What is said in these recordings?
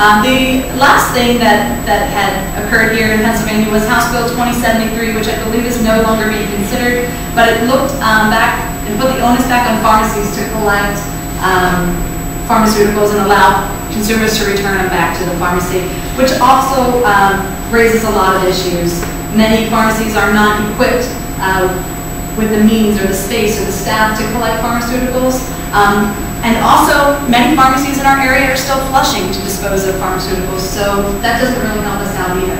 The last thing that had occurred here in Pennsylvania was House Bill 2073, which I believe is no longer being considered, but it looked back and put the onus back on pharmacies to collect pharmaceuticals and allow consumers to return them back to the pharmacy, which also raises a lot of issues. Many pharmacies are not equipped with the means or the space or the staff to collect pharmaceuticals. And also, many pharmacies in our area are still flushing to dispose of pharmaceuticals, so that doesn't really help us out either.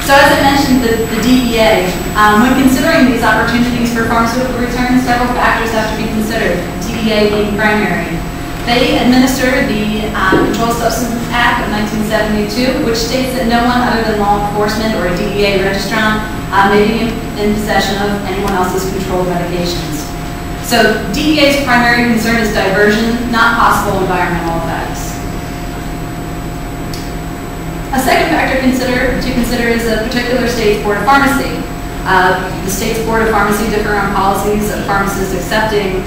So as I mentioned, the DEA, when considering these opportunities for pharmaceutical returns, several factors have to be considered, DEA being primary. They administer the Controlled Substances Act of 1972, which states that no one other than law enforcement or a DEA registrant may be in possession of anyone else's controlled medications. So DEA's primary concern is diversion, not possible environmental effects. A second factor to consider is a particular state's Board of Pharmacy. The state's Board of Pharmacy differ on policies of pharmacists accepting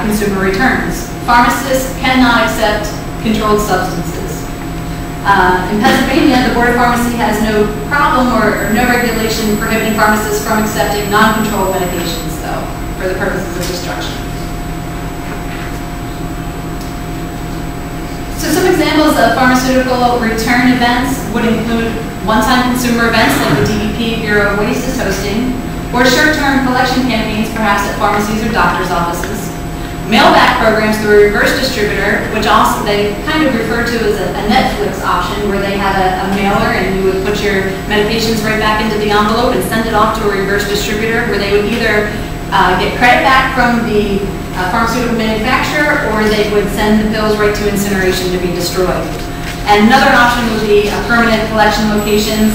consumer returns. Pharmacists cannot accept controlled substances. In Pennsylvania, the Board of Pharmacy has no problem or no regulation prohibiting pharmacists from accepting non-controlled medications, though, for the purposes of destruction. So some examples of pharmaceutical return events would include one-time consumer events like the DEP Bureau of Waste is hosting, or short-term collection campaigns perhaps at pharmacies or doctor's offices. Mail-back programs through a reverse distributor, which also they kind of refer to as a Netflix option, where they had a mailer and you would put your medications right back into the envelope and send it off to a reverse distributor, where they would either get credit back from the pharmaceutical manufacturer, or they would send the pills right to incineration to be destroyed. And another option would be permanent collection locations,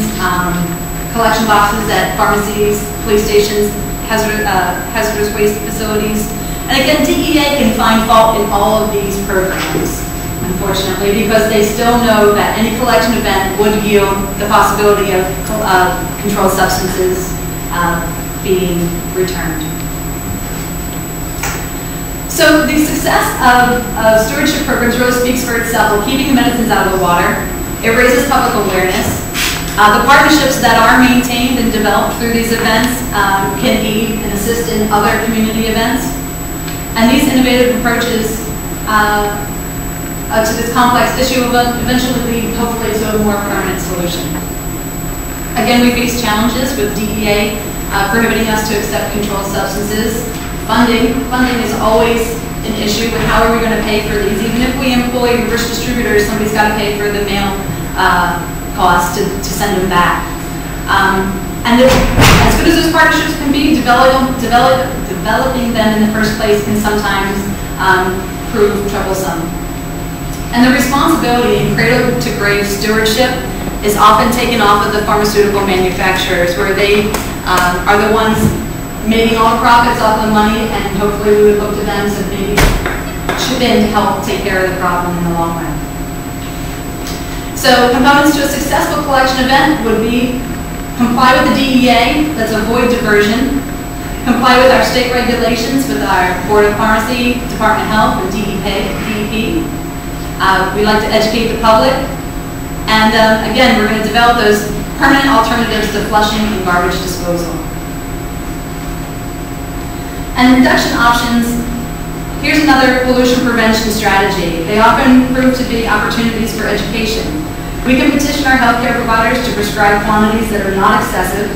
collection boxes at pharmacies, police stations, hazardous waste facilities. And again, DEA can find fault in all of these programs, unfortunately, because they still know that any collection event would yield the possibility of controlled substances being returned. So the success of stewardship programs really speaks for itself. We're keeping the medicines out of the water. It raises public awareness. The partnerships that are maintained and developed through these events can aid and assist in other community events. And these innovative approaches to this complex issue will eventually lead, hopefully, to a more permanent solution. Again, we face challenges with DEA prohibiting us to accept controlled substances. Funding is always an issue with how are we going to pay for these. Even if we employ reverse distributors, somebody's got to pay for the mail cost to send them back. And as good as those partnerships can be, developing them in the first place can sometimes prove troublesome. And the responsibility in cradle-to-grave stewardship is often taken off of the pharmaceutical manufacturers, where they are the ones making all the profits off the money, and hopefully we would look to them to maybe chip in to help take care of the problem in the long run. So components to a successful collection event would be comply with the DEA, let's avoid diversion, comply with our state regulations with our Board of Pharmacy, Department of Health, and DEP. We like to educate the public. And again, we're going to develop those permanent alternatives to flushing and garbage disposal. And reduction options, here's another pollution prevention strategy. They often prove to be opportunities for education. We can petition our healthcare providers to prescribe quantities that are not excessive.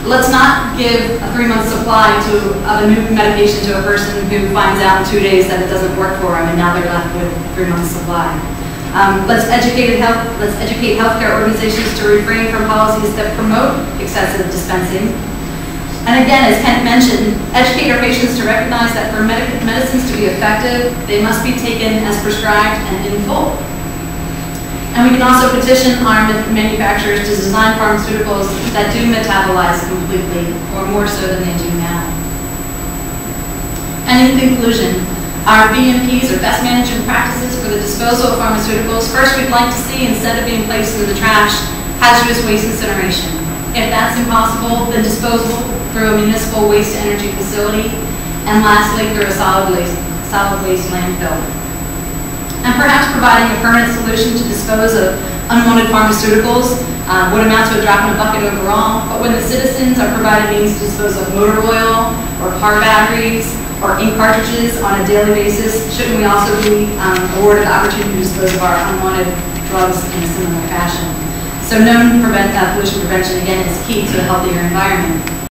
Let's not give a 3-month supply of a new medication to a person who finds out in 2 days that it doesn't work for them, and now they're left with a 3-month supply. Let's educate healthcare organizations to refrain from policies that promote excessive dispensing. And again, as Kent mentioned, educate our patients to recognize that for medicines to be effective, they must be taken as prescribed and in full. And we can also petition our manufacturers to design pharmaceuticals that do metabolize completely, or more so than they do now. And in conclusion, our BMPs, or best management practices for the disposal of pharmaceuticals, first we'd like to see, instead of being placed in the trash, hazardous waste incineration. If that's impossible, then disposal through a municipal waste-to-energy facility, and lastly, through a solid waste landfill. And perhaps providing a permanent solution to dispose of unwanted pharmaceuticals would amount to a drop in a bucket overall, but when the citizens are provided means to dispose of motor oil or car batteries or ink cartridges on a daily basis, shouldn't we also be awarded the opportunity to dispose of our unwanted drugs in a similar fashion? So known pollution prevention, again, is key to a healthier environment.